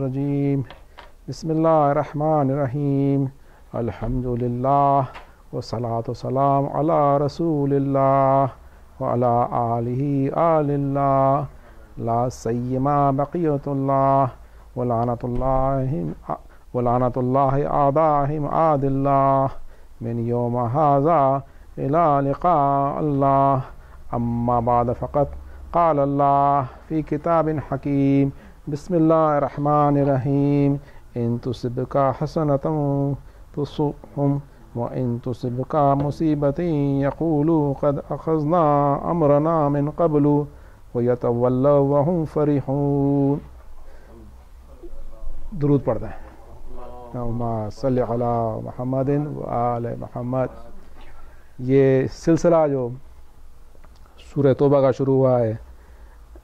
الرجیم بسم اللہ الرحمن الرحیم الحمدللہ والصلاة والسلام علی رسول اللہ وعلی آلہ آل اللہ لا سیما بقیت اللہ ولعنت اللہ اعدائہم عاد اللہ من یوم ھذا الی لقاء اللہ اما بعد فقط قال اللہ فی کتاب حکیم بسم اللہ الرحمن الرحیم ان تصبک حسنۃ تصبهم وان تصبک مصیبۃ یقولوا قد اخذنا امرنا من قبل ویتولوا وهم فرحون. درود پڑھتے ہیں. اللہم صلی علی محمد وآل محمد. یہ سلسلہ جو سورہ توبہ کا شروع ہوا ہے،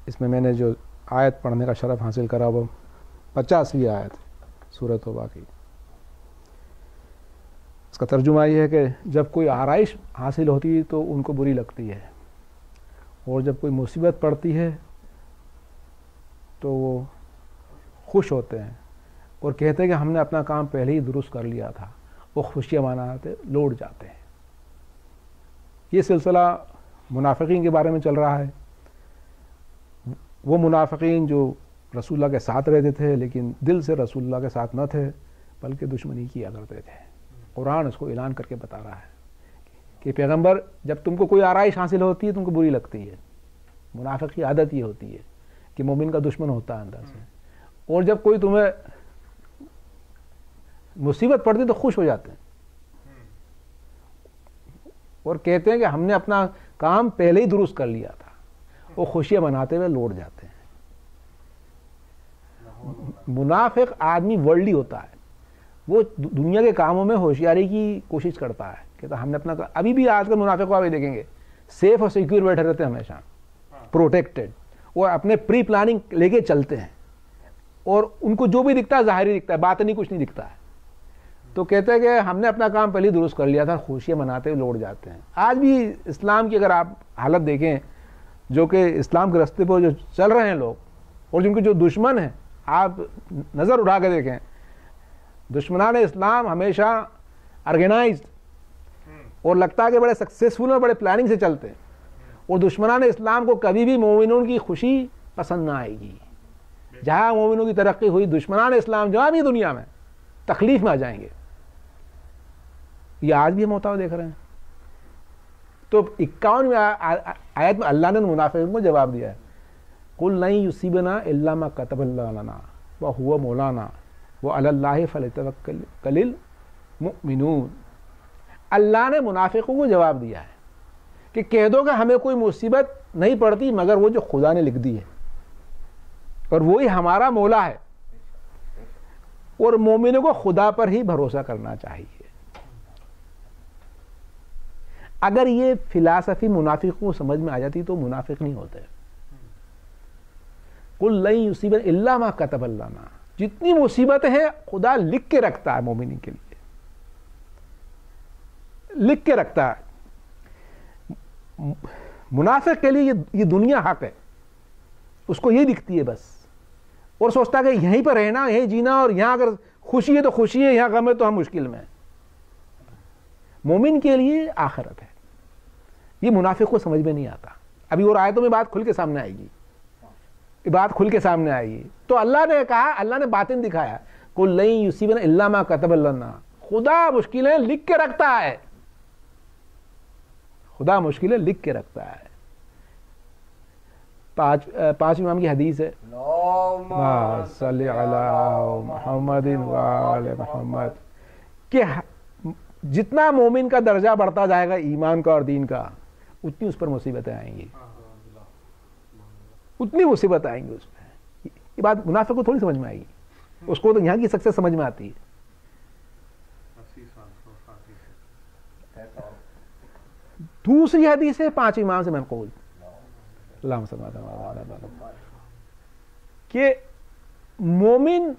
اس میں میں نے جو آیت پڑھنے کا شرف حاصل کرا وہ 50ویں آیت سورہ توبہ کی. اس کا ترجمہ یہ ہے کہ جب کوئی آرائش حاصل ہوتی ہے تو ان کو بری لگتی ہے، اور جب کوئی مصیبت پڑتی ہے تو وہ خوش ہوتے ہیں اور کہتے ہیں کہ ہم نے اپنا کام پہلے ہی درست کر لیا تھا. وہ خوشیاں مناتے لوٹ جاتے ہیں. یہ سلسلہ منافقین کے بارے میں چل رہا ہے. وہ منافقین جو رسول اللہ کے ساتھ رہتے تھے لیکن دل سے رسول اللہ کے ساتھ نہ تھے بلکہ دشمنی کیا کرتے تھے. قرآن اس کو اعلان کر کے بتا رہا ہے کہ پیغمبر جب تم کو کوئی آرائش حاصل ہوتی ہے تم کو بری لگتی ہے. منافق کی عادت یہ ہوتی ہے کہ مومن کا دشمن ہوتا ہے اندر سے، اور جب کوئی تمہیں مصیبت پڑتی تو خوش ہو جاتے ہیں اور کہتے ہیں کہ ہم نے اپنا کام پہلے ہی درست کر لیا تھا. وہ خوشیاں مناتے ہوئے لوٹ جاتے ہیں. منافق آدمی ورلڈلی ہوتا ہے، وہ دنیا کے کاموں میں ہوشیاری کی کوشش کرتا ہے کہ ہم نے اپنا ابھی بھی آج کل منافق کو آپ دیکھیں گے سیف اور سیکیور بیٹھے رہتے ہیں، ہمیشہ پروٹیکٹڈ. وہ اپنے پری پلاننگ لے کے چلتے ہیں اور ان کو جو بھی دکھتا ہے ظاہری دکھتا ہے، باطنی کچھ نہیں دکھتا ہے. تو کہتے ہیں کہ ہم نے اپنا کام پہلے درست کر لیا تھا، خوشیاں مناتے ہوئے لوٹ جاتے ہیں. آج بھی اسلام کی اگر آپ حالت دیکھیں، جو کہ اسلام کے راستے پر جو چل رہے ہیں لوگ اور جن کے جو دشمن ہیں، آپ نظر اٹھا کے دیکھیں، دشمنان اسلام ہمیشہ آرگنائزڈ اور لگتا ہے کہ بڑے سکسیسفل اور بڑے پلاننگ سے چلتے ہیں، اور دشمنان اسلام کو کبھی بھی مومنوں کی خوشی پسند نہ آئے گی. جہاں مومنوں کی ترقی ہوئی، دشمنان اسلام جہاں بھی دنیا میں تکلیف میں آ جائیں گے. یہ آج بھی ہم ہوتا ہوا دیکھ رہے ہیں. تو 51ویں آیت میں اللہ نے منافقین کو جواب دیا ہے، قُلْ لَن يُصِيبَنَا إِلَّا مَا كَتَبَ اللَّهُ لَنَا وَهُوَ مَوْلَانَا وَعَلَى اللَّهِ فَلْيَتَوَكَّلِ الْمُؤْمِنُونَ. اللہ نے منافقوں کو جواب دیا ہے کہ کہہ دو کہ ہمیں کوئی مصیبت نہیں پڑتی مگر وہ جو خدا نے لکھ دی ہے، اور وہی ہمارا مولا ہے، اور مومنوں کو خدا پر ہی بھروسہ کرنا چاہیے. اگر یہ فلسفی منافق کو سمجھ میں آ جاتی تو منافق نہیں ہوتے. قُلْ لَن يُصِيبَنَا إِلَّا مَا كَتَبَ اللَّهُ لَنَا. جتنی مصیبتیں ہیں خدا لکھ کے رکھتا ہے مومنین کے لیے، لکھ کے رکھتا ہے. منافق کے لیے یہ دنیا حق ہے، اس کو یہ دکھتی ہے بس، اور سوچتا ہے کہ یہیں پر رہنا، یہیں جینا، اور یہاں اگر خوشی ہے تو خوشی ہے، یہاں غم ہے تو ہم مشکل میں ہیں. مومن کے لیے آخرت ہے. یہ منافق کو سمجھ میں نہیں آتا. ابھی اور آیتوں میں بات کھل کے سامنے آئے گی، بات کھل کے سامنے آئے گی. تو اللہ نے کہا، اللہ نے باطن دکھایا، قُلْ لَن يُصِيبَنَا إِلَّا مَا كَتَبَ اللَّهُ لَنَا. خدا مشکلیں لکھ کے رکھتا ہے، خدا مشکلیں لکھ کے رکھتا ہے. پانچ امام کی حدیث ہے، اللہم صلی علی محمد وآل محمد، کہ جتنا مومن کا درجہ بڑھتا جائے گا ایمان کا اور دین کا، اتنی اس پر مصیبتیں آئیں گی، اتنی مصیبت آئیں گی اس پہ. یہ بات منافق کو تھوڑی سمجھ میں آئے گی، اس کو تو یہاں کی سکسیس سمجھ میں آتی ہے. دوسری حدیث ہے 5 امام سے منقول، اللہم صلی اللہ علیہ وسلم، کہ مومن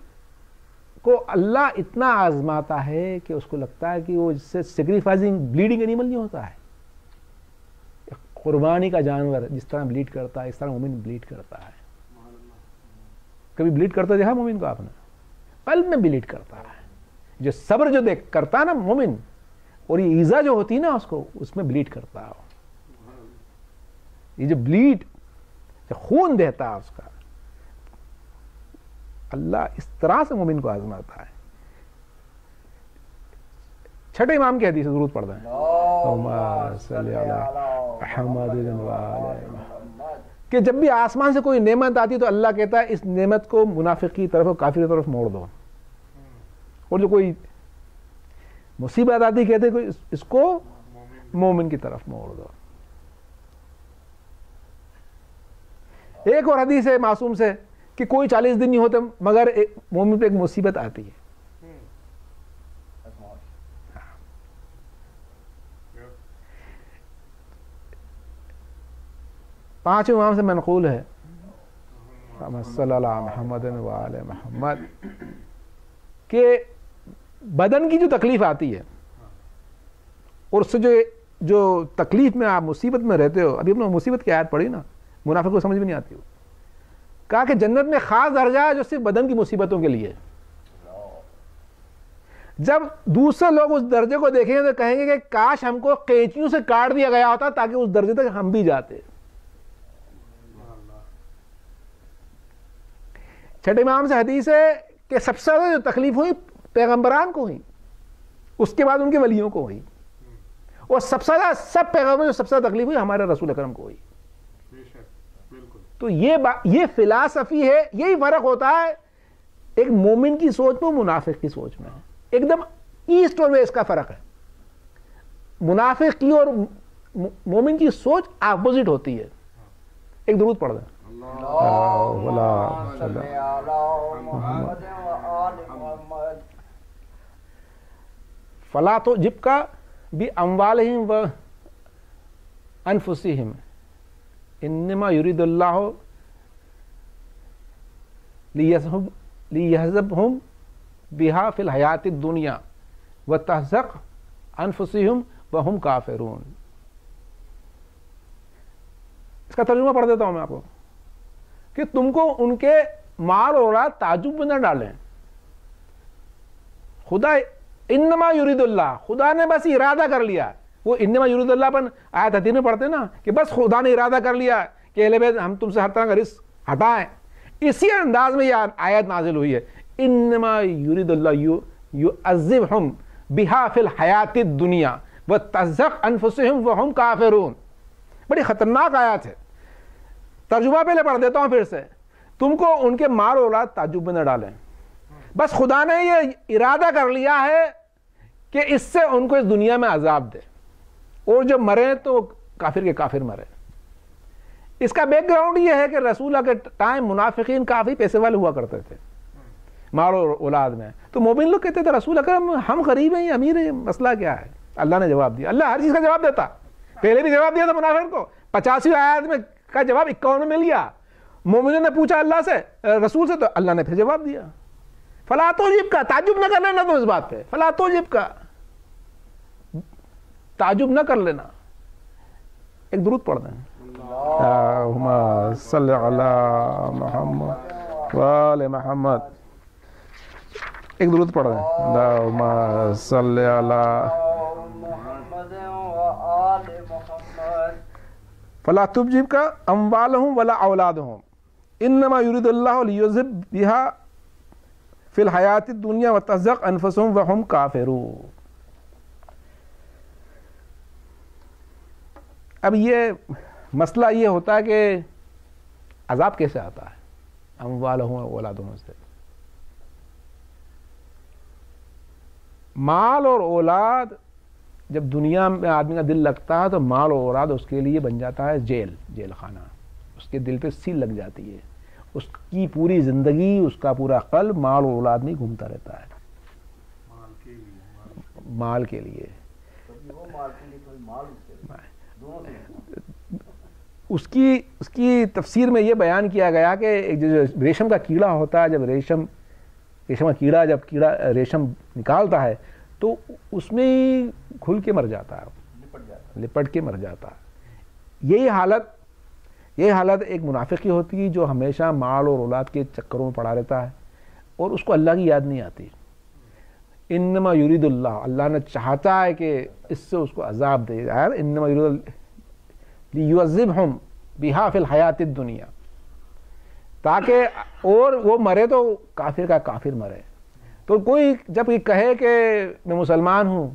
کو اللہ اتنا آزماتا ہے کہ اس کو لگتا ہے کہ وہ جس سے سیکریفائزنگ بلیڈنگ اینیمل نہیں ہوتا ہے، قربانی کا جانور جس طرح بلیڈ کرتا ہے اس طرح مومن بلیڈ کرتا ہے. کبھی بلیڈ کرتا دیکھا مومن کو آپ نے؟ قلب میں بلیڈ کرتا ہے. جو صبر جو کرتا ہے نا مومن, اور یہ ایزا جو ہوتی ہے نا اس کو, اس میں بلیڈ کرتا ہے. یہ جو بلیڈ, جو خون دیتا ہے اس کا, اللہ اس طرح سے مومن کو آزماتا ہے. چھٹے امام کی حدیث ضرورت پڑھ دیں کہ جب بھی آسمان سے کوئی نعمت آتی ہے تو اللہ کہتا ہے اس نعمت کو منافق کی طرف اور کافر کی طرف موڑ دو, اور جو کوئی مصیبت آتی کہتے ہیں اس کو مومن کی طرف موڑ دو. ایک اور حدیث ہے معصوم سے کہ کوئی 40 دن نہیں ہوتے مگر مومن پہ ایک مصیبت آتی ہے. پانچ امام سے منقول ہے صلی اللہ محمد وآل محمد کہ بدن کی جو تکلیف آتی ہے اور اس سے جو تکلیف میں آپ مصیبت میں رہتے ہو, ابھی اپنا مصیبت کی آیت پڑھی نا, منافق کو سمجھ بھی نہیں آتی ہو, کہا کہ جنت میں خاص درجہ ہے جو صرف بدن کی مصیبتوں کے لیے. جب دوسرے لوگ اس درجے کو دیکھیں گے تو کہیں گے کہ کاش ہم کو قینچیوں سے کاٹ دیا گیا ہوتا تاکہ اس درجے تک ہم بھی جاتے. چھٹے امام سے حدیث ہے کہ سب سے زیادہ جو تکلیف ہوئی پیغمبران کو ہوئی, اس کے بعد ان کے ولیوں کو ہوئی, اور سب سے زیادہ سب پیغمبروں جو سب سے زیادہ تکلیف ہوئی ہمارے رسول اکرم کو ہوئی. تو یہ فلسفی ہے, یہی فرق ہوتا ہے ایک مومن کی سوچ میں منافق کی سوچ میں. ایک دم ایسٹ اور ویسٹ کا فرق ہے. منافق کی اور مومن کی سوچ اپوزٹ ہوتی ہے. ایک درود پڑھ دیں. فلا تعجبک باموالہم وانفسہم انما یرید اللہ لیہزبہم بہا فی الحیات الدنیا وتہزق انفسہم وہم کافرون. اس کا ترجمہ پڑھ دیتا ہوں میں آپ کو کہ تم کو ان کے مال اور اولاد تعجب میں نہ ڈالیں. خدا انما یرید اللہ, خدا نے بس ارادہ کر لیا. وہ انما یرید اللہ پر آیت حدیث میں پڑھتے نا کہ بس خدا نے ارادہ کر لیا کہ اہل بیت ہم تم سے ہر طرح کا رزق ہٹائیں. اسی انداز میں یہ آیت نازل ہوئی ہے, انما یرید اللہ یعذبہم بہا فی الحیات الدنیا وتہزق انفسہم وہم کافرون. بڑی خطرناک آیت ہے. ترجمہ پہلے پڑھ دیتا ہوں پھر سے. تم کو ان کے مال و اولاد تعجب میں نہ ڈالیں, بس خدا نے یہ ارادہ کر لیا ہے کہ اس سے ان کو اس دنیا میں عذاب دے, اور جب مریں تو کافر کے کافر مرے. اس کا بیک گراؤنڈ یہ ہے کہ رسول کے ٹائم منافقین کافی پیسے والے ہوا کرتے تھے مال و اولاد میں. تو مومن لوگ کہتے تھے رسول اکرم ہم غریب ہیں, امیر ہیں, مسئلہ کیا ہے؟ اللہ نے جواب دیا. اللہ ہر چیز کا جواب دیتا. پہلے بھی جواب دیا تھا منافق کو, 85 آیات میں کا جواب 51 میں مل گیا. مومنوں نے پوچھا اللہ سے, رسول سے, تو اللہ نے پھر جواب دیا. فلا تعجبک, تعجب نہ کر لینا تم اس بات پہ. فلا تعجبک, تعجب نہ کر لینا. ایک درود پڑھ دیں. اللہم صلی علی محمد وآل محمد. ایک درود پڑھ دیں. اللہم صلی علی فلا تعجبک اموالہم ولا اولادہم انما یرید اللہ لیذہب بہا فی الحیات الدنیا وتہزق انفسہم وہم کافرون. اب یہ مسئلہ یہ ہوتا ہے کہ عذاب کیسے آتا ہے اموالہم و اولادہم سے. مال اور اولاد جب دنیا میں آدمی کا دل لگتا ہے تو مال و اولاد اس کے لیے بن جاتا ہے جیل خانہ. اس کے دل پہ سیل لگ جاتی ہے. اس کی پوری زندگی, اس کا پورا قلب مال و اولاد میں گھومتا رہتا ہے. مال کے لیے اس کی تفسیر میں یہ بیان کیا گیا کہ جو ریشم کا کیڑا ہوتا ہے, جب ریشم کا کیڑا ریشم نکالتا ہے تو اس میں گھل کے مر جاتا ہے, لپٹ کے مر جاتا ہے. یہی حالت ایک منافق کی ہوتی ہے جو ہمیشہ مال اور اولاد کے چکروں میں پڑا رہتا ہے. اور اس کو اللہ کی یاد نہیں آتی. انما یرید اللہ, اللہ نے چاہتا ہے کہ اس سے اس کو عذاب دے یار. انما یرید لیعذبہم بہا فی الحیات الدنیا, تاکہ اور وہ مرے تو کافر کا کافر مرے. تو کوئی جب یہ کہے کہ میں مسلمان ہوں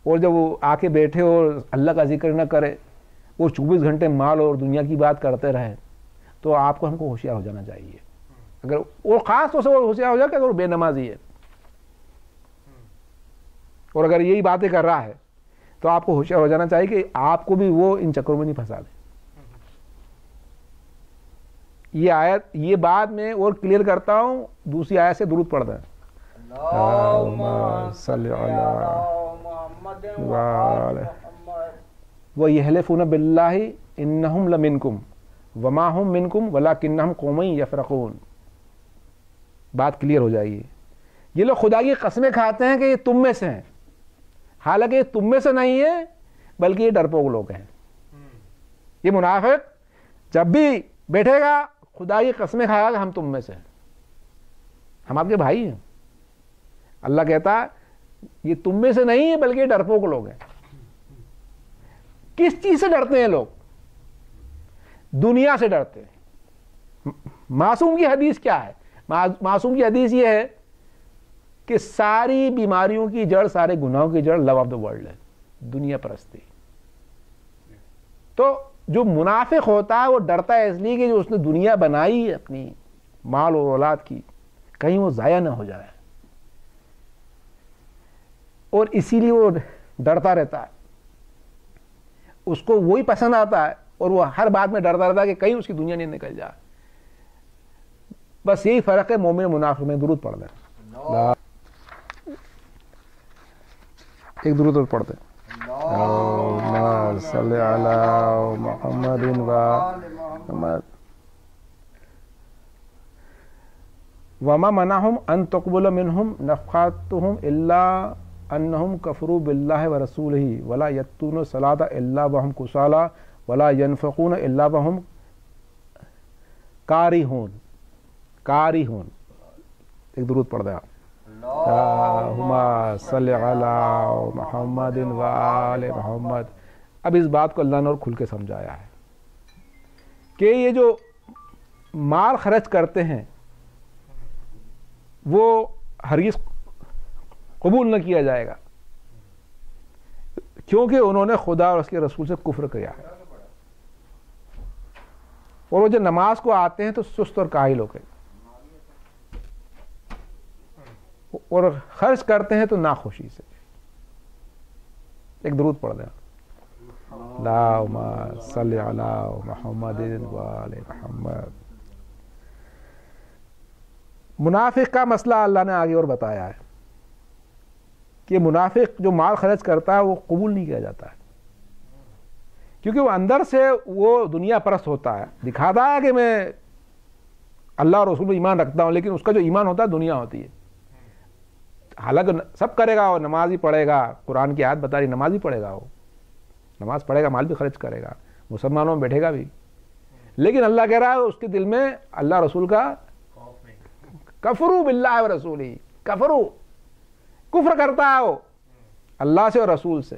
اور جب وہ آ کے بیٹھے اور اللہ کا ذکر نہ کرے اور 24 گھنٹے مال اور دنیا کی بات کرتے رہے, تو آپ کو ہم کو ہوشیار ہو جانا چاہیے. اگر وہ خاص طور سے وہ ہوشیار ہو جائے کہ اگر وہ بے نمازی ہے اور اگر یہی باتیں کر رہا ہے تو آپ کو ہوشیار ہو جانا چاہیے کہ آپ کو بھی وہ ان چکروں میں نہیں پھنسا دے. یہ آیت, یہ بات میں اور کلیئر کرتا ہوں, دوسری آیت سے درود پڑھتا ہے. اللہم صلی علی محمد وَيَحْلِفُونَ بِاللَّهِ إِنَّهُمْ لَمِنْكُمْ وَمَا هُمْ مِنْكُمْ وَلَكِنَّهُمْ قَوْمٌ يَفْرَقُونَ. بات کلیئر ہو جائے گی. یہ لوگ خدا کی قسمیں کھاتے ہیں کہ یہ تم میں سے ہیں, حالانکہ یہ تم میں سے نہیں ہے بلکہ یہ ڈرپوک لوگ ہیں. یہ منافق جب بھی بیٹھے گا خدا کی قسمیں کھائے گا کہ ہم تم میں سے ہیں, ہم آپ کے بھائی ہیں. اللہ کہتا ہے یہ تم میں سے نہیں ہے بلکہ یہ ڈرپوک لوگ ہیں. کس چیز سے ڈرتے ہیں لوگ؟ دنیا سے ڈرتے ہیں. معصوم کی حدیث کیا ہے؟ معصوم کی حدیث یہ ہے کہ ساری بیماریوں کی جڑ, سارے گناہوں کی جڑ لو آف دا ورلڈ ہے, دنیا پرستی. تو جو منافق ہوتا ہے وہ ڈرتا ہے اس لیے کہ جو اس نے دنیا بنائی اپنی مال اور اولاد کی, کہیں وہ ضائع نہ ہو جائے, اور اسی لیے وہ ڈرتا رہتا ہے. اس کو وہی پسند آتا ہے اور وہ ہر بات میں ڈرتا رہتا ہے کہ کہیں اس کی دنیا نہیں نکل جائے. بس یہی فرق ہے مومن منافق میں. درود پڑھ دیں, ایک درود پڑھتے ہیں. اللہم صلی علی محمد وآل وما منعهم ان تقبل منهم نفقاتهم الا انهم كفروا بالله ورسوله ولا يأتون الصلاة الا وهم كسالى ولا ينفقون الا وهم کارہون. ایک درود پڑھ دیں آپ. اللہم صلی علی محمد وآل محمد. اب اس بات کو اللہ نے اور کھل کے سمجھایا ہے کہ یہ جو مال خرچ کرتے ہیں وہ ہرگز قبول نہ کیا جائے گا, کیونکہ انہوں نے خدا اور اس کے رسول سے کفر کیا ہے. اور وہ جو نماز کو آتے ہیں تو سست اور کاہل ہو کے, اور خرچ کرتے ہیں تو ناخوشی سے. ایک درود پڑھ دیں. اللہم صلی علی محمد وآل محمد. منافق کا مسئلہ اللہ نے آگے اور بتایا ہے کہ منافق جو مال خرچ کرتا ہے وہ قبول نہیں کیا جاتا ہے, کیونکہ وہ اندر سے وہ دنیا پرست ہوتا ہے, دکھاتا ہے کہ میں اللہ اور رسول پر ایمان رکھتا ہوں, لیکن اس کا جو ایمان ہوتا ہے دنیا ہوتی ہے. حالانکہ سب کرے گا, وہ نماز ہی پڑھے گا, قرآن کی آیت بتا رہی نماز ہی پڑھے گا, وہ نماز پڑھے گا, مال بھی خرچ کرے گا, مسلمانوں میں بیٹھے گا بھی, لیکن اللہ کہہ رہا ہے اس کے دل میں اللہ رسول کا کفروا باللہ ورسولہ, کفر کرتا ہے وہ اللہ سے اور رسول سے.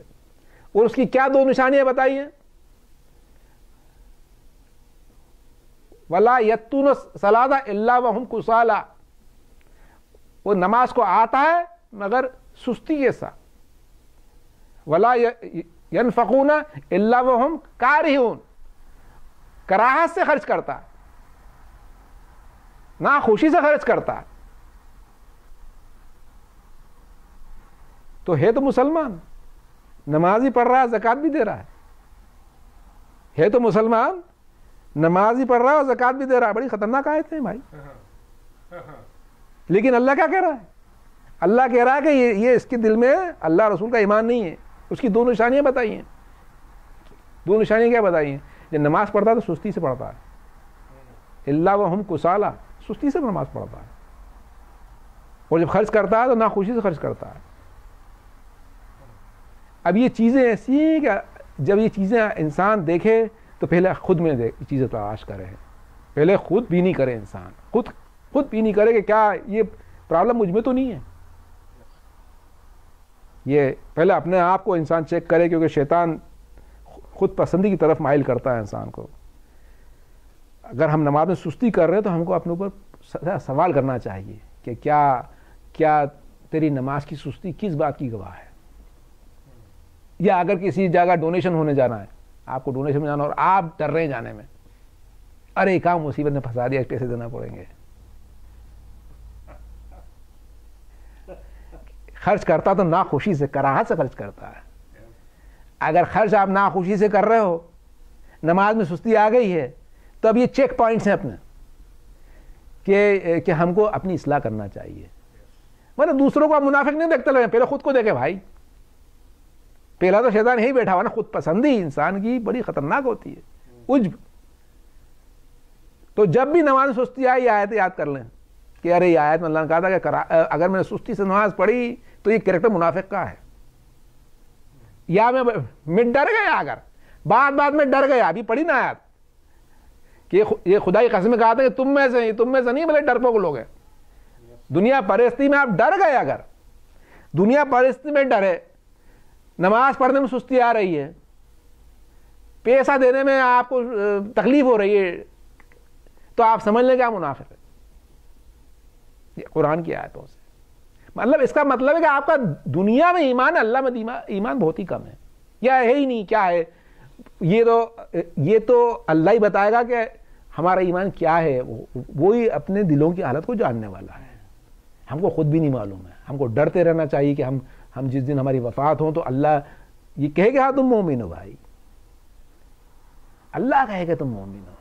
اور اس کی کیا دو نشانیاں بتائی ہیں؟ وَلَا يَأْتُونَ الصَّلَاةَ إِلَّا وَهُمْ كُسَالَىٰ. وہ نماز کو آتا ہے مگر سستی کے ساتھ. وَلَا يَنْفَقُونَ إِلَّا وَهُمْ كَارِهُونَ. کراہت سے خرچ کرتا ہے, ناخوشی سے خرچ کرتا ہے. تو ہے تو مسلمان, نماز ہی پڑھ رہا ہے, زکوٰۃ بھی دے رہا ہے تو مسلمان, نماز ہی پڑھ رہا ہے اور زکوٰۃ بھی دے رہا ہے. بڑی خطرناک آیت ہیں بھائی. لیکن اللہ کیا کہہ رہا ہے؟ اللہ کہہ رہا ہے کہ یہ اس کے دل میں اللہ رسول کا ایمان نہیں ہے. اس کی دو نشانیاں بتائی ہیں. دو نشانیاں کیا بتائی ہیں؟ جب نماز پڑھتا ہے تو سستی سے پڑھتا ہے, الا وہم کسالى, سستی سے نماز پڑھتا ہے. اور جب خرچ کرتا ہے تو ناخوشی سے خرچ کرتا ہے. اب یہ چیزیں ایسی ہیں کہ جب یہ چیزیں انسان دیکھے تو پہلے خود میں چیزیں تلاش کرے, پہلے خود بھی نہیں کرے انسان, خود خود بھی نہیں کرے کہ کیا یہ پرابلم مجھ میں تو نہیں ہے. یہ پہلے اپنے آپ کو انسان چیک کرے, کیونکہ شیطان خود پسندی کی طرف مائل کرتا ہے انسان کو. اگر ہم نماز میں سستی کر رہے ہیں تو ہم کو اپنے اوپر سوال کرنا چاہیے کہ کیا تیری نماز کی سستی کس بات کی گواہ ہے. یا اگر کسی جگہ ڈونیشن ہونے جانا ہے, آپ کو ڈونیشن میں جانا اور آپ ڈر رہے ہیں جانے میں, ارے کام مصیبت میں پھنسا دیا, پیسے دینا پڑیں گے. خرچ کرتا تو ناخوشی سے, کراہت سے خرچ کرتا ہے. اگر خرچ آپ ناخوشی سے کر رہے ہو, نماز میں سستی آ گئی ہے, تو اب یہ چیک پوائنٹس ہیں اپنے کہ ہم کو اپنی اصلاح کرنا چاہیے. مطلب دوسروں کو آپ منافق نہیں دیکھتے رہے, پہلے خود کو دیکھے بھائی. پہلا تو شیطان یہی بیٹھا ہوا نا, خود پسندی انسان کی بڑی خطرناک ہوتی ہے, عجب. تو جب بھی نماز میں سستی آئی, یہ آیت یاد کر لیں کہ ارے یہ آیت میں اللہ نے کہا تھا کہ اگر میں نے سستی سے نماز پڑھی تو یہ کریکٹر منافق کا ہے. یا میں ڈر گیا, اگر بات میں ڈر گیا, ابھی پڑھی نا آیت کہ یہ خدا کی قسم کہا تھا کہ تم میں سے نہیں بلے ڈرپوک لوگ ہیں. دنیا پرستی میں آپ ڈر گئے, اگر دنیا پرستی میں ڈرے, نماز پڑھنے میں سستی آ رہی ہے, پیسہ دینے میں آپ کو تکلیف ہو رہی ہے, تو آپ سمجھ لیں کیا منافق ہے. یہ قرآن کی آیتوں سے مطلب, اس کا مطلب ہے کہ آپ کا دنیا میں ایمان, اللہ میں ایمان بہت ہی کم ہے, یا ہے ہی نہیں. کیا ہے یہ تو اللہ ہی بتائے گا کہ ہمارا ایمان کیا ہے. وہی اپنے دلوں کی حالت کو جاننے والا ہے. ہم کو خود بھی نہیں معلوم ہے. ہم کو ڈرتے رہنا چاہیے کہ ہم جس دن ہماری وفات ہوں تو اللہ یہ کہے کہ ہاں تم مومن ہو بھائی, اللہ کہے کہ تم مومن ہو.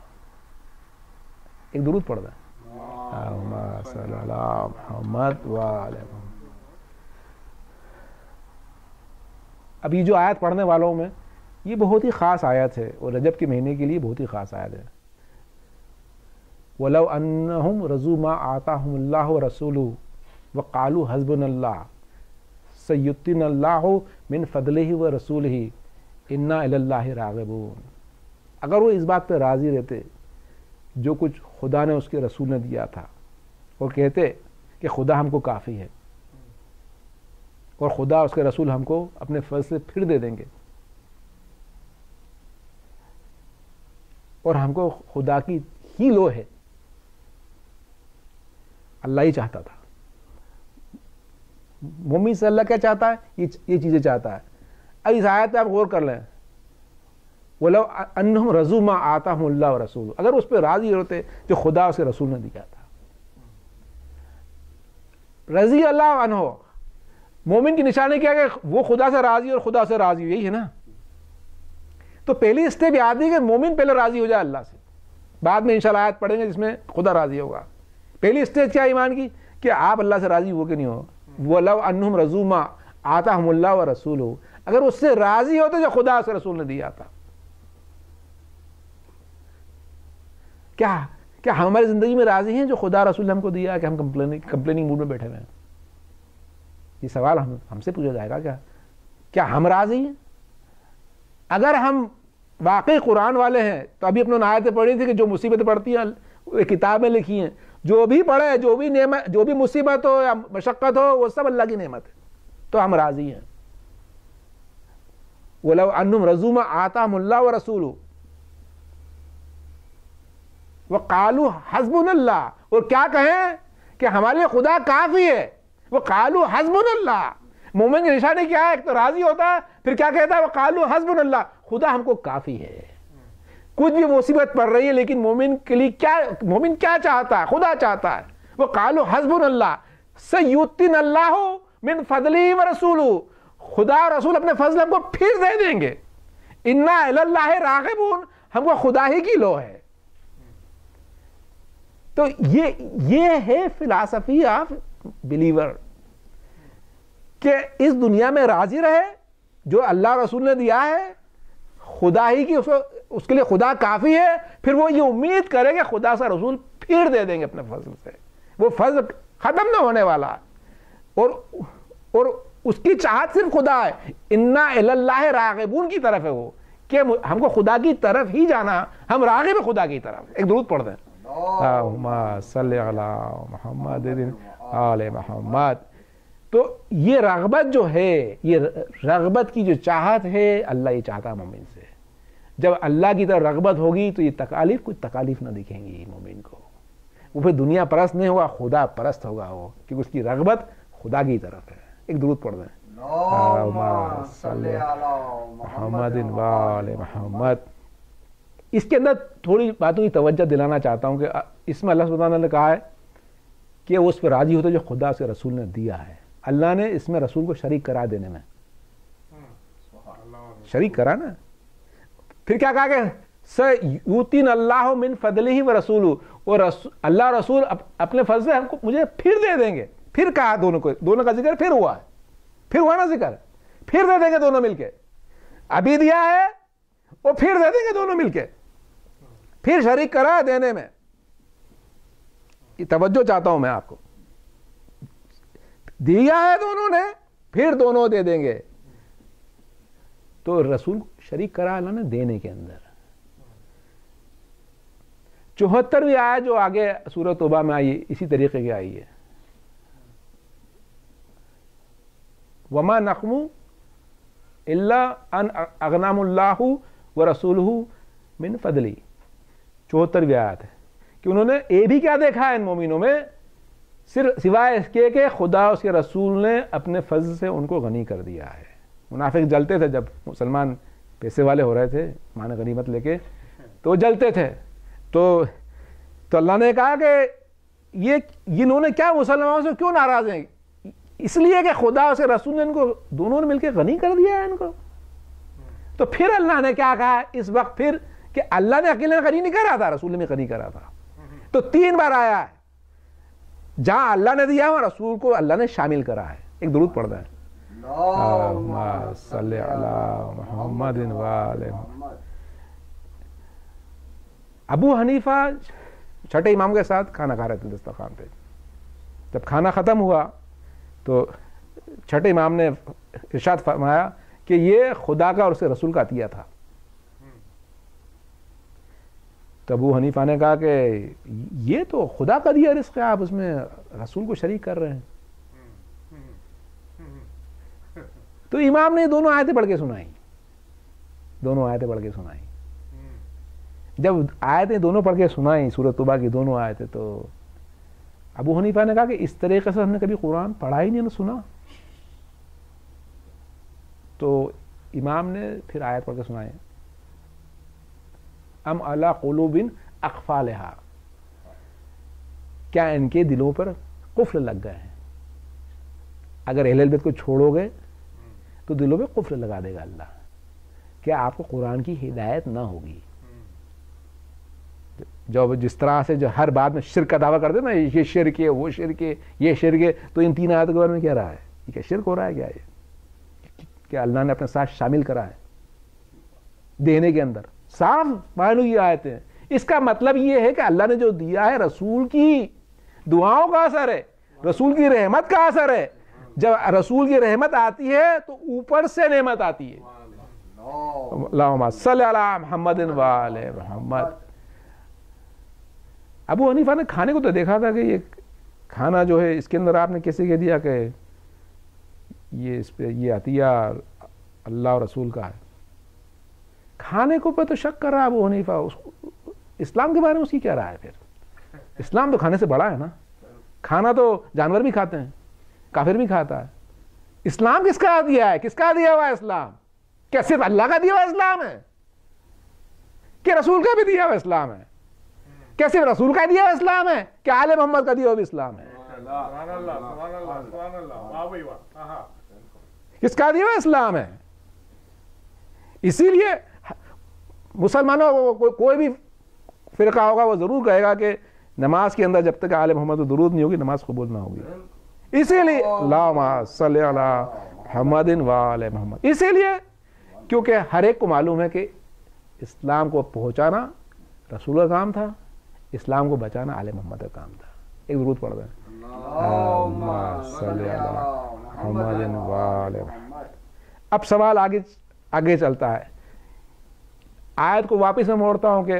ایک درود پڑھ دیں, اللہم صلی علی محمد وعلی محمد. اب یہ جو آیت پڑھنے والوں میں یہ بہت ہی خاص آیت ہے, اور رجب کے مہینے کے لیے بہت ہی خاص آیت ہے. وَلَوْ أَنَّهُمْ رَضُوا مَا آتَاهُمُ اللَّهُ وَرَسُولُهُ وَقَالُوا حَسْبُنَا اللَّهُ سَيُؤْتِينَا اللَّهُ مِنْ فَضْلِهِ وَرَسُولِهِ إِنَّا إِلَى اللَّهِ رَاغِبُونَ. اگر وہ اس بات پہ راضی رہتے جو کچھ خدا نے اس کے رسول نے دیا تھا, اور کہتے کہ خدا ہم کو کافی ہے, اور خدا اس کے رسول ہم کو اپنے فضل سے پھر دے دیں گے, اور ہم کو خدا کی ہی لو ہے. اللہ ہی چاہتا تھا. مومن سے اللہ کیا چاہتا ہے, یہ چیزیں چاہتا ہے. اب اس آیت پہ آپ غور کر لیں, وَلَوْ أَنَّهُمْ رَضُوا مَا آتَاهُمُ اللَّهُ وَرَسُولُهُ, اگر اس پہ راضی ہوتے جو خدا اس کے رسول نے دیا تھا. رضی اللہ عنہ, مومن کی نشانی کیا ہے کہ وہ خدا سے راضی اور خدا سے راضی, یہی ہے نا. تو پہلی اسٹیپ یہ آتی ہے کہ مومن پہلے راضی ہو جائے اللہ سے, بعد میں انشاءاللہ آیت پڑھیں گے جس میں خدا راضی ہوگا. پہلی اسٹیج کیا ایمان کی, کہ آپ اللہ سے راضی ہو کہ نہیں ہو. وَلَوْ أَنَّهُمْ رَضُوا مَا آتَاهُمُ اللَّهُ وَرَسُولُهُ, اگر اس سے راضی ہوتے جو خدا اس رسول نے دیا تھا. کیا ہم ہماری زندگی میں راضی ہیں جو خدا رسول نے ہم کو دیا, کہ ہم کمپلیننگ موڈ میں بیٹھے ہوئے ہیں؟ یہ سوال ہم سے پوچھا جائے گا. کیا ہم راضی ہیں؟ اگر ہم واقعی قرآن والے ہیں تو ابھی اپنے آیتیں پڑھی تھی کہ جو مصیبتیں پڑتی ہیں کتابیں لکھی ہیں, جو بھی پڑھے, جو بھی مصیبت ہو یا مشقت ہو, وہ سب اللہ کی نعمت ہے, تو ہم راضی ہیں. وَلَوْ أَنَّهُمْ رَضُوا مَا آتَاهُمُ اللَّهُ وَرَسُولُهُ وَقَالُوا حَسْبُنَا اللَّهُ, اور کیا کہیں کہ ہمارے لیے خدا کافی ہے. وَقَالُوا حَسْبُنَا اللَّهُ, مومن کی نشانی کیا ہے, ایک تو راضی ہوتا ہے, پھر کیا کہتا ہے, وَقَالُوا حَسْبُنَا اللَّهُ, خدا ہم کو کافی ہے. کچھ بھی مصیبت پڑ رہی ہے لیکن مومن کے لیے مومن کیا چاہتا ہے, خدا چاہتا ہے. وَقَالُوا حَسْبُنَا اللَّهُ سَيُؤْتِينَا اللَّهُ مِنْ فَضْلِهِ وَرَسُولُهُ, خدا رسول اپنے فضل ہم کو پھر دے دیں گے. اِنَّا إِلَى اللَّهِ رَاغِبُونَ, ہم کو خدا ہی کی لو ہے. تو یہ ہے فلسفی آف بلیور, کہ اس دنیا میں راضی رہے, جو اللہ رسول نے دیا ہے خدا ہی کی, اس کے لیے خدا کافی ہے. پھر وہ یہ امید کرے کہ خدا سے رسول پھر دے دیں گے اپنے فضل سے, وہ فضل ختم نہ ہونے والا ہے, اور اس کی چاہت صرف خدا ہے. انا الی اللہ راغبون کی طرف ہے وہ, کہ ہم کو خدا کی طرف ہی جانا, ہم راغب خدا کی طرف. ایک درود پڑھ دیں. اللہم صلی علی محمد آل محمد. تو یہ رغبت جو ہے، یہ رغبت کی جو چاہت ہے، اللہ یہ چاہتا ہے مومن سے. جب اللہ کی طرف رغبت ہوگی تو یہ تکالیف کچھ تکالیف نہ دکھیں گی مومن کو. وہ پھر دنیا پرست نہیں ہوگا، خدا پرست ہوگا وہ، کیونکہ اس کی رغبت خدا کی طرف ہے. ایک درود پڑھ دیں. اللہم صلی علی محمد وآل محمد. اس کے اندر تھوڑی باتوں کی توجہ دلانا چاہتا ہوں کہ اس میں اللہ سبحانہ وتعالیٰ نے کہا ہے کہ وہ اس پہ راضی ہوتا ہے جو خدا سے رسول نے دیا ہے. اللہ نے اس میں رسول کو شریک کرا دینے میں شریک کرا نا. پھر کیا کہا کہ سیؤتین اللہ من فضلہ ورسولہ، اور اللہ رسول اپنے فضل سے ہم کو مجھے پھر دے دیں گے. پھر کہا دونوں کو، دونوں کا ذکر پھر ہوا ہے، پھر ہوا نا ذکر، پھر دے دیں گے دونوں مل کے. ابھی دیا ہے وہ پھر دے دیں گے دونوں مل کے، پھر شریک کرا دینے میں. یہ توجہ چاہتا ہوں میں آپ کو. دیا ہے دونوں نے، پھر دونوں دے دیں گے. تو رسول شریک کرا اللہ نے دینے کے اندر. 74ویں آیت جو آگے سورہ توبہ میں آئی اسی طریقے کی آئی ہے. وما نقم الا ان اغناهم اللہ ورسولہ من فضلی. 74ویں آیت ہے کہ انہوں نے یہ بھی کیا دیکھا ہے ان مومنوں میں، صرف سوائے اس کے کہ خدا اس کے رسول نے اپنے فضل سے ان کو غنی کر دیا ہے. منافق جلتے تھے جب مسلمان پیسے والے ہو رہے تھے مان غنیمت لے کے، تو جلتے تھے. تو اللہ نے کہا کہ یہ انہوں نے کیا مسلمانوں سے کیوں ناراض ہیں؟ اس لیے کہ خدا اس کے رسول نے ان کو دونوں نے مل کے غنی کر دیا ہے ان کو. تو پھر اللہ نے کیا کہا اس وقت پھر کہ اللہ نے اکیلے غنی نہیں کرا تھا، رسول نے غنی کرا تھا. تو 3 بار آیا ہے جہاں اللہ نے دیا اور رسول کو اللہ نے شامل کرا ہے. ایک درود پڑھ دیں. اللہم صلی علی محمد وآل محمد. ابو حنیفہ چھٹے امام کے ساتھ کھانا کھا رہے تھے دسترخوان پہ. جب کھانا ختم ہوا تو چھٹے امام نے ارشاد فرمایا کہ یہ خدا کا اور اس کے رسول کا عطیہ تھا. تو ابو حنیفہ نے کہا کہ یہ تو خدا کا دیا رزق ہے، آپ اس میں رسول کو شریک کر رہے ہیں. تو امام نے دونوں آیتیں پڑھ کے سنائی، دونوں آیتیں پڑھ کے سنائی. جب آیتیں دونوں پڑھ کے سنائی سورۃ توبہ کی دونوں آیتیں، تو ابو حنیفہ نے کہا کہ اس طریقے سے ہم نے کبھی قرآن پڑھا ہی نہیں نہ سنا. تو امام نے پھر آیت پڑھ کے سنائے ام علی قلوب اقفالھا، کیا ان کے دلوں پر قفل لگ گئے ہیں؟ اگر اہل البیت کو چھوڑو گے تو دلوں پہ قفل لگا دے گا اللہ. کیا آپ کو قرآن کی ہدایت نہ ہوگی؟ جو جس طرح سے جو ہر بات میں شرک کا دعویٰ کرتے نا، یہ شرک ہے وہ شرک ہے یہ شرک ہے، تو ان 3 آیتوں کے بارے میں کیا رہا ہے؟ یہ کیا شرک ہو رہا ہے؟ کیا یہ کہ اللہ نے اپنے ساتھ شامل کرا ہے دینے کے اندر؟ صاف معنی کی آیتیں. اس کا مطلب یہ ہے کہ اللہ نے جو دیا ہے رسول کی دعاؤں کا اثر ہے، رسول کی رحمت کا اثر ہے. جب رسول کی رحمت آتی ہے تو اوپر سے نعمت آتی ہے. اللہم صلی علی محمد وآل محمد. ابو حنیفہ نے کھانے کو تو دیکھا تھا کہ یہ کھانا جو ہے اس کے اندر آپ نے کیسے کہہ دیا کہ یہ اس پہ یہ عطیہ اللہ اور رسول کا ہے. کھانے کو پہ تو شک کر رہا ہے ابو حنیفہ. اسلام کے بارے میں اس کی کیا رہا ہے؟ پھر اسلام تو کھانے سے بڑا ہے نا. کھانا تو جانور بھی کھاتے ہیں، کافر بھی کھاتا ہے. اسلام کس کا دیا ہے؟ کس کا دیا ہوا ہے اسلام؟ کیا صرف اللہ کا دیا ہوا اسلام ہے کہ رسول کا بھی دیا ہوا اسلام ہے؟ کیا صرف رسول کا دیا ہوا اسلام ہے کہ آل محمد کا دیا ہوا اسلام ہے؟ کس کا دیا ہوا اسلام ہے؟ اسی لیے مسلمانوں کو کوئی بھی فرقہ ہوگا وہ ضرور کہے گا کہ نماز کے اندر جب تک آل محمد درود نہیں ہوگی نماز قبول نہ ہوگی. اسی لیے اللہم صلی علی محمد وآل محمد. اسی لیے کیونکہ ہر ایک کو معلوم ہے کہ اسلام کو پہنچانا رسول کا کام تھا، اسلام کو بچانا آل محمد کا کام تھا. ایک درود پڑھ دیں. اللہم صلی علی محمد وآل محمد. اب سوال آگے چلتا ہے. آیت کو واپس میں موڑتا ہوں کہ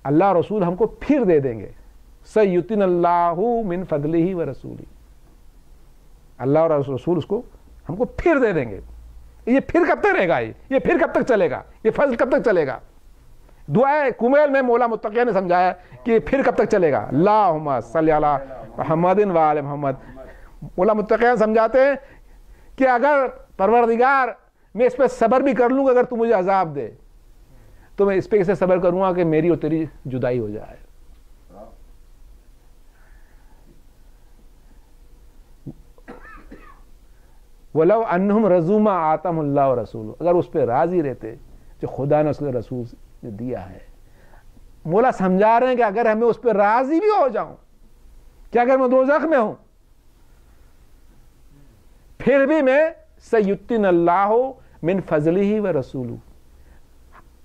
اللہ رسول ہم کو پھر دے دیں گے. سیؤتینا اللہ من فضلہ و رسولہ، اللہ اور رسول اس کو ہم کو پھر دے دیں گے. یہ پھر کب تک رہے گا؟ یہ پھر کب تک چلے گا؟ یہ فضل کب تک چلے گا؟ دعائے کمیل میں مولا متقیہ نے سمجھایا کہ پھر کب تک چلے گا. اللہم صلی علی محمد و آل محمد. مولا متقیہ سمجھاتے ہیں کہ اگر پروردگار میں اس پہ صبر بھی کر لوں گا، اگر تو مجھے عذاب دے تو میں اس پہ کیسے صبر کروں گا کہ میری اور تیری جدائی ہو جائے. وَلَوْ أَنَّهُمْ رَضُوا مَا آتَاهُمُ اللَّهُ وَرَسُولُهُ، اگر اس پہ راضی رہتے جو خدا نے اس کے رسول نے دیا ہے. مولا سمجھا رہے ہیں کہ اگر ہمیں اس پہ راضی بھی ہو جاؤں، کہ اگر میں دوزخ میں ہوں پھر بھی میں سیؤتینا اللہ من فضلہ و رسولہ،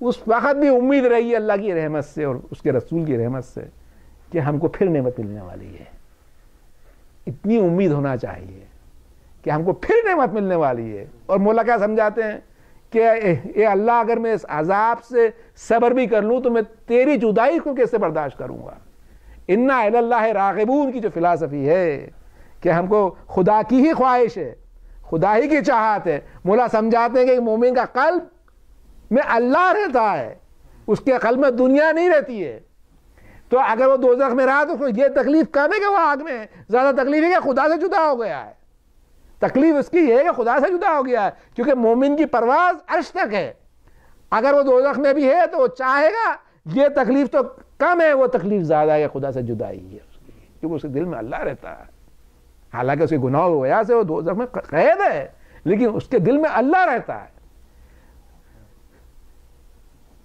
اس وقت بھی امید رہی اللہ کی رحمت سے اور اس کے رسول کی رحمت سے کہ ہم کو پھر نعمت ملنے والی ہے. اتنی امید ہونا چاہیے کہ ہم کو پھر نعمت ملنے والی ہے. اور مولا کیا سمجھاتے ہیں کہ اے اللہ اگر میں اس عذاب سے صبر بھی کر لوں تو میں تیری جدائی کو کیسے برداشت کروں گا. انا الی اللہ راغبون کی جو فلسفی ہے کہ ہم کو خدا کی ہی خواہش ہے، خدا ہی کی چاہت ہے. مولا سمجھاتے ہیں کہ مومن کا قلب میں اللہ رہتا ہے، اس کے قلب میں دنیا نہیں رہتی ہے. تو اگر وہ دوزخ میں رہا تو یہ تکلیف کم ہے کہ وہ آگ میں ہے، زیادہ تکلیف ہے کہ خدا سے جدا ہو گیا ہے. تکلیف اس کی یہ ہے کہ خدا سے جدا ہو گیا ہے، کیونکہ مومن کی پرواز عرش تک ہے. اگر وہ دوزخ میں بھی ہے تو وہ چاہے گا یہ تکلیف تو کم ہے، وہ تکلیف زیادہ ہے کہ خدا سے جدائی ہے اس کی، کیونکہ اس کے دل میں اللہ رہتا ہے. حالانکہ اس کے گناہ کی وجہ سے وہ دوزخ میں قید ہے، لیکن اس کے دل میں اللہ رہتا ہے.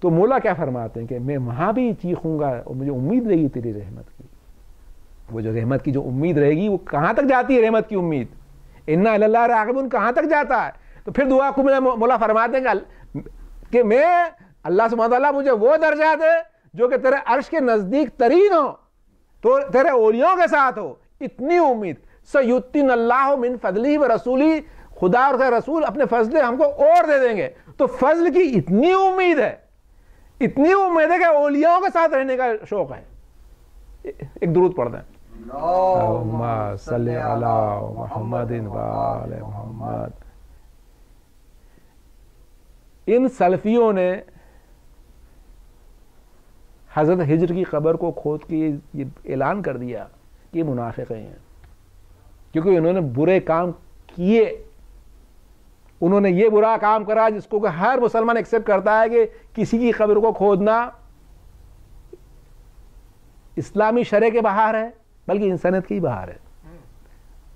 تو مولا کیا فرماتے ہیں کہ میں وہاں بھی چیخوں گا اور مجھے امید رہے گی تیری رحمت کی. وہ جو رحمت کی جو امید رہے گی وہ کہاں تک جاتی ہے؟ رحمت کی امید انا الی اللہ راغبون کہاں تک جاتا ہے؟ تو پھر دعا کو مولا فرماتے ہیں کہ میں اللہ سبحانہ وتعالیٰ مجھے وہ درجہ دے جو کہ تیرے عرش کے نزدیک ترین ہو، تو تیرے اولیاء کے ساتھ ہو. اتنی امید. سیؤتینا اللہ من فضلہ و رسولہ، خدا اور کے رسول اپنے فضل ہم کو اور دے دیں گے. تو فضل کی اتنی امید ہے، اتنی امید ہے کہ اولیاء کے ساتھ رہنے کا شوق ہے. ایک درود پڑھ دیں. اللہم صلی علی محمد و آل محمد. ان سلفیوں نے حضرت ہجر کی قبر کو کھود کے یہ اعلان کر دیا کہ یہ منافق ہیں، کیونکہ انہوں نے برے کام کیے. انہوں نے یہ برا کام کرا جس کو کہ ہر مسلمان ایکسپٹ کرتا ہے کہ کسی کی قبر کو کھودنا اسلامی شرع کے باہر ہے، بلکہ انسانیت کی باہر ہے.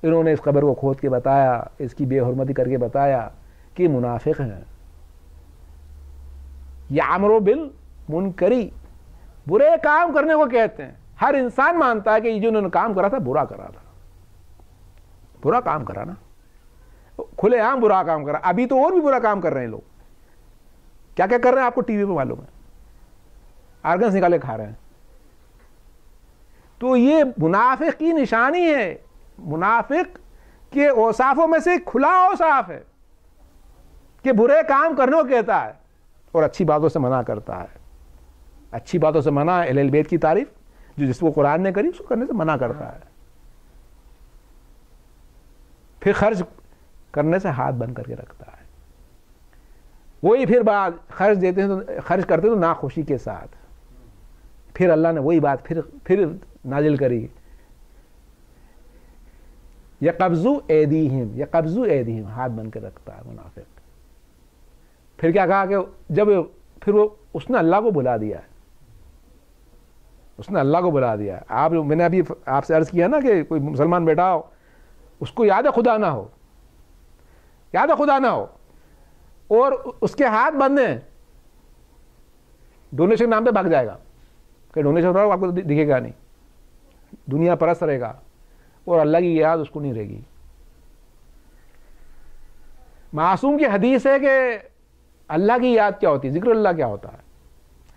انہوں نے اس قبر کو کھود کے بتایا، اس کی بے حرمتی کر کے بتایا کہ منافق ہیں. یامرو بالمنکر، برے کام کرنے کو کہتے ہیں. ہر انسان مانتا ہے کہ یہ جو انہوں نے کام کرا تھا برا کرا تھا، برا کام کرا نا، کھلے عام برا کام کرا. ابھی تو اور بھی برا کام کر رہے ہیں لوگ. کیا کیا کر رہے ہیں آپ کو ٹی وی پہ معلوم ہے، آرگنس نکالے کھا رہے ہیں. تو یہ منافق کی نشانی ہے. منافق کے اوصافوں میں سے کھلا اوصاف ہے کہ برے کام کرنے کو کہتا ہے اور اچھی باتوں سے منع کرتا ہے. اچھی باتوں سے منع، اہل البیت کی تعریف جو جس کو قرآن نے کری اس کو کرنے سے منع کرتا ہے. پھر خرچ کرنے سے ہاتھ بند کر کے رکھتا ہے. وہی پھر بات خرچ دیتے ہیں تو خرچ کرتے تو ناخوشی کے ساتھ. پھر اللہ نے وہی بات پھر نازل کری، یقبضوا ایدیہم، ہاتھ بند کر رکھتا ہے منافق. پھر کیا کہا کہ جب پھر وہ اس نے اللہ کو بلا دیا ہے، اس نے اللہ کو بلا دیا. میں نے ابھی آپ سے عرض کیا نا کہ کوئی مسلمان بیٹا ہو اس کو یاد خدا نہ ہو، یاد خدا نہ ہو اور اس کے ہاتھ بند ہیں، ڈونیشن نام پہ بھاگ جائے گا کہ ڈونیشن ہو رہا آپ کو دکھے گا نہیں، دنیا پرست رہے گا اور اللہ کی یاد اس کو نہیں رہے گی. معصوم کی حدیث ہے کہ اللہ کی یاد کیا ہوتی ہے، ذکر اللہ کیا ہوتا ہے.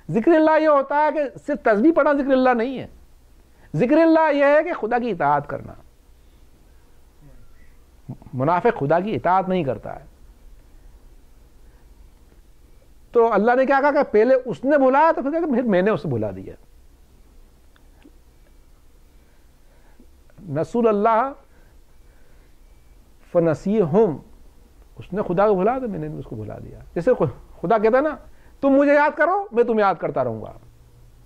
ذکر اللہ یہ ہوتا ہے کہ صرف تسبیح پڑھنا ذکر اللہ نہیں ہے. ذکر اللہ یہ ہے کہ خدا کی اطاعت کرنا. منافق خدا کی اطاعت نہیں کرتا ہے. تو اللہ نے کیا کہا کہ پہلے اس نے بلایا تو پھر میں نے اسے بلا دیا. نسول اللہ فنسیہم، اس نے خدا کو بھلا دیا، میں نے اس کو بھلا دیا. جیسے خدا کہتا ہے نا تم مجھے یاد کرو میں تمہیں یاد کرتا رہوں گا،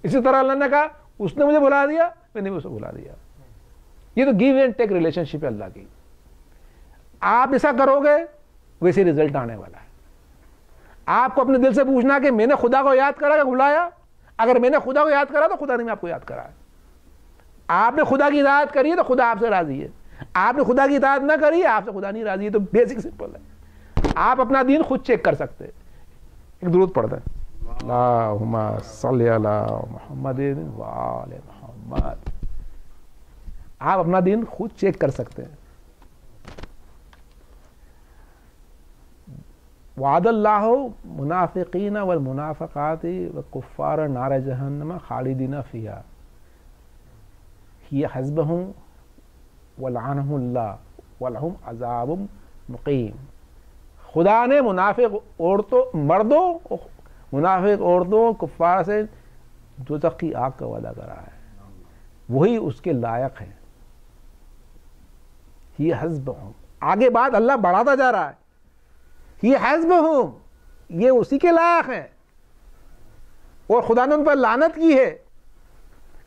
اسی طرح اللہ نے کہا اس نے مجھے بھلا دیا میں نے بھی اسے بھلا دیا. یہ تو گیو اینڈ ٹیک ریلیشن شپ ہے اللہ کی. آپ ایسا کرو گے ویسے رزلٹ آنے والا ہے. آپ کو اپنے دل سے پوچھنا کہ میں نے خدا کو یاد کرا کہ بھلایا. اگر میں نے خدا کو یاد کرا تو خدا نے آپ کو یاد کرا ہے. آپ نے خدا کی اطاعت کری ہے تو خدا آپ سے راضی ہے. آپ نے خدا کی اطاعت نہ کری آپ سے خدا نہیں راضی ہے. تو بیسک سمپل ہے. آپ اپنا دین خود چیک کر سکتے ہیں. ایک درود پڑھتے ہیں. اللہم صلی علی محمد و آل محمد. آپ اپنا دین خود چیک کر سکتے ہیں. وعد اللہ منافقین والمنافقات وکفار نار جہنم خالدین فیہا ہی حسبہم ولعنہم اللہ ولہم عذاب مقیم. خدا نے منافق عورتوں مردوں منافق عورتوں کفار سے دوزخ کی آگ کا وعدہ کرا ہے. وہی اس کے لائق ہیں. ہی حسبہم، آگے بات اللہ بڑھاتا جا رہا ہے. ہی حسبہم، یہ اسی کے لائق ہیں اور خدا نے ان پر لعنت کی ہے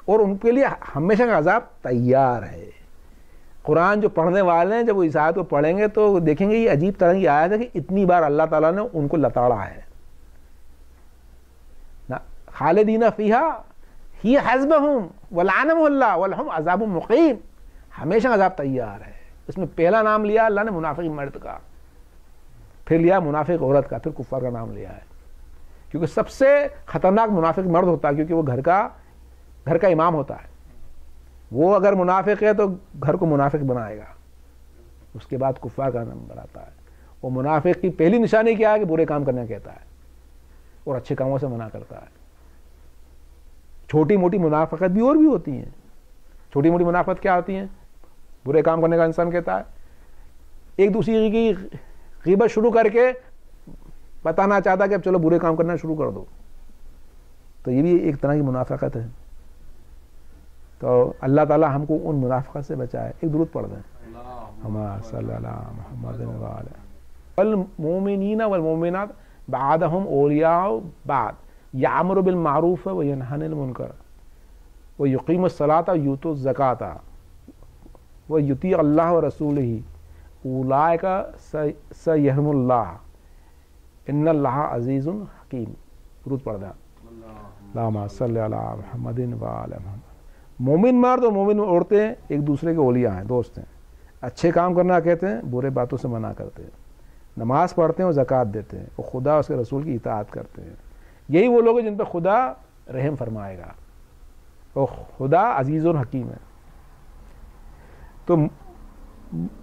اور ان کے لیے ہمیشہ کا عذاب تیار ہے. قرآن جو پڑھنے والے ہیں جب وہ اس آیت کو پڑھیں گے تو دیکھیں گے یہ عجیب طرح کی آیت ہے کہ اتنی بار اللہ تعالیٰ نے ان کو لتاڑا ہے. خالدین فیہا ہی حسبہم ولعنہم اللہ ولہم عذاب مقیم. ہمیشہ عذاب تیار ہے. اس میں پہلا نام لیا اللہ نے منافق مرد کا، پھر لیا منافق عورت کا، پھر کفار کا نام لیا ہے. کیونکہ سب سے خطرناک منافق مرد ہوتا ہے کیونکہ وہ گھر کا امام ہوتا ہے. وہ اگر منافق ہے تو گھر کو منافق بنائے گا. اس کے بعد کفار کا نام بناتا ہے. وہ منافق کی پہلی نشانی کیا ہے کہ برے کام کرنا کہتا ہے اور اچھے کاموں سے منع کرتا ہے. چھوٹی موٹی منافقت بھی اور بھی ہوتی ہیں. چھوٹی موٹی منافقت کیا ہوتی ہیں؟ برے کام کرنے کا انسان کہتا ہے، ایک دوسرے کی غیبت شروع کر کے بتانا چاہتا کہ اب چلو برے کام کرنا شروع کر دو. تو یہ بھی ایک طرح کی منافقت ہے. تو اللہ تعالی ہم کو ان منافقت سے بچائے. ایک درود پڑھ دیں. اللہم صلی علی محمد و آلہ. والمؤمنین والمؤمنات بعضهم اولیاء بعض یأمر بالمعروف وینہی عن المنکر ویقیم الصلاۃ ویؤتی الزکاۃ ویطیع اللہ ورسولہ اولئک سیرحمهم اللہ ان اللہ عزیز حکیم. درود پڑھ دیں. اللہم صلی علی محمد و آلہ محمد. مومن مرد اور مومن عورتیں ایک دوسرے کے اولیاء ہیں، دوست ہیں. اچھے کام کرنا کہتے ہیں، برے باتوں سے منع کرتے ہیں. نماز پڑھتے ہیں اور زکوٰۃ دیتے ہیں اور خدا اس کے رسول کی اطاعت کرتے ہیں. یہی وہ لوگ ہیں جن پہ خدا رحم فرمائے گا اور خدا عزیز اور حکیم ہے. تو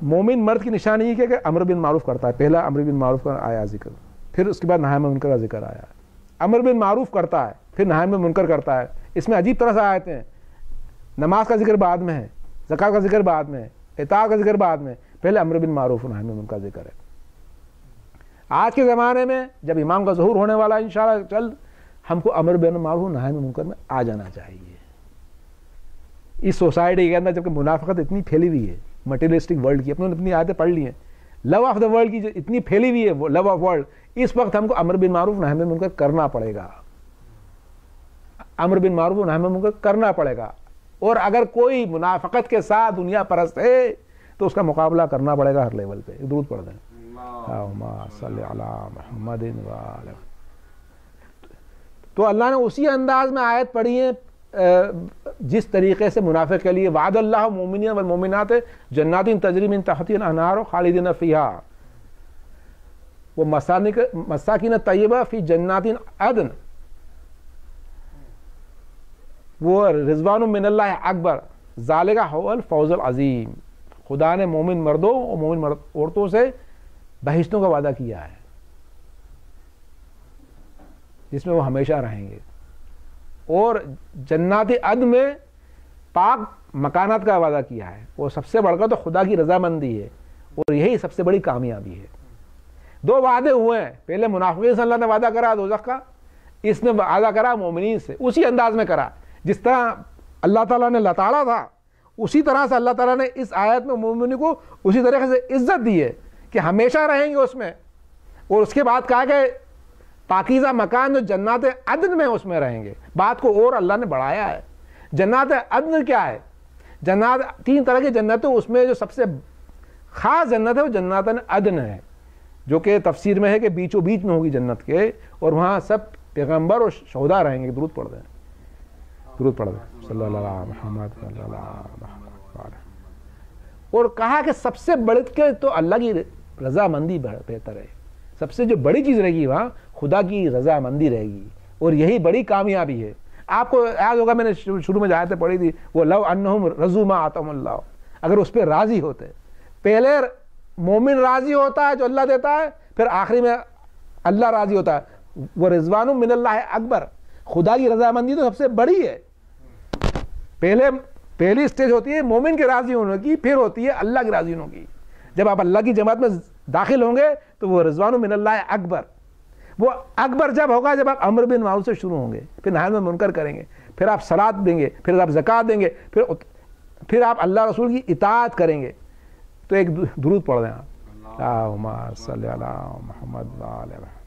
مومن مرد کی نشانی یہ کہ امر بن معروف کرتا ہے. پہلا امر بن معروف کا آیا ذکر، پھر اس کے بعد نہی عن منکر کا ذکر آیا. امر بن معروف کرتا ہے پھر نہی عن منکر کرتا ہے. اس میں عجیب طرح سے آیتیں ہیں. نماز کا ذکر بعد میں ہے، زکوٰۃ کا ذکر بعد میں ہے، اطاعت کا ذکر بعد میں، پہلے امر بن معروف اور نہی عن منکر کا ذکر ہے. آج کے زمانے میں جب امام کا ظہور ہونے والا ہے انشاءاللہ جلد، ہم کو امر بن معروف اور نہی عن منکر میں آ جانا چاہیے. اس سوسائٹی کے اندر جبکہ منافقت اتنی پھیلی ہوئی ہے مٹیریلسٹک ورلڈ کی، اپنوں نے اپنی آیتیں پڑھ لی ہیں، لو آف دا ورلڈ کی جو اتنی پھیلی ہوئی ہے لو آف ورلڈ، اس وقت ہم کو امر بن معروف نہی عن منکر کرنا پڑے گا. امر بن معروف اور نہی عن منکر کرنا پڑے گا. اور اگر کوئی منافقت کے ساتھ دنیا پرست ہے تو اس کا مقابلہ کرنا پڑے گا ہر لیول پہ. درود پڑھ دیں. اللہم صلی علی محمد و آلہ. تو اللہ نے اسی انداز میں آیت پڑھی ہے جس طریقے سے منافق کے لیے وعد اللہ المؤمنین والمؤمنات جنات تجری من تحتہا الانہار خالدین فیہا ومساکن طیبہ فی جنات عدن وہ رضوان من اللہ اکبر ذالک هو الفوز العظیم. خدا نے مومن مردوں اور مومن عورتوں سے بہشتوں کا وعدہ کیا ہے جس میں وہ ہمیشہ رہیں گے، اور جنات عدن میں پاک مکانات کا وعدہ کیا ہے. وہ سب سے بڑھ کر تو خدا کی رضامندی ہے اور یہی سب سے بڑی کامیابی ہے. دو وعدے ہوئے ہیں، پہلے منافقین سے اللہ نے وعدہ کرا دوزخ کا، اس نے وعدہ کرا مومنین سے اسی انداز میں کرا جس طرح اللہ تعالیٰ نے لتاڑا تھا اسی طرح سے اللہ تعالیٰ نے اس آیت میں مومنوں کو اسی طریقے سے عزت دی ہے کہ ہمیشہ رہیں گے اس میں، اور اس کے بعد کہا کہ پاکیزہ مکان جو جنات عدن میں اس میں رہیں گے. بات کو اور اللہ نے بڑھایا ہے. جنات عدن کیا ہے؟ جنات 3 طرح کی جنت ہے، اس میں جو سب سے خاص جنت ہے وہ جنات عدن ہے، جو کہ تفسیر میں ہے کہ بیچوں بیچ میں ہوگی جنت کے، اور وہاں سب پیغمبر اور شہداء رہیں گے. درود پڑھ دیں، درود پڑھ دیں صلی اللہ علیہ محمد صلی اللہ علیہ محمد. اور کہا کہ سب سے بڑھ کے تو اللہ کی رضامندی بہتر ہے. سب سے جو بڑی چیز رہے گی وہاں خدا کی رضامندی رہے گی، اور یہی بڑی کامیابی ہے. آپ کو یاد ہوگا میں نے شروع میں آیتیں پڑھی تھی، وہ لو انہم رضوا ما آتاہم اللہ، اگر اس پہ راضی ہوتے. پہلے مومن راضی ہوتا ہے جو اللہ دیتا ہے، پھر آخری میں اللہ راضی ہوتا ہے. وہ رضوان من اللہ اکبر، خدا کی رضامندی تو سب سے بڑی ہے. پہلی اسٹیج ہوتی ہے مومن کے راضی ہونے کی، پھر ہوتی ہے اللہ کی راضی ہونے کی. جب آپ اللہ کی جماعت میں داخل ہوں گے تو وہ رضوان من اللہ اکبر. وہ اکبر جب ہوگا جب آپ امر بن معروف سے شروع ہوں گے، پھر نہی عن منکر کریں گے، پھر آپ صلاۃ دیں گے، پھر آپ زکوٰۃ دیں گے، پھر آپ اللہ رسول کی اطاعت کریں گے. تو ایک درود پڑھ دیں آپ، اللہم صلی علی محمد و علی محمد.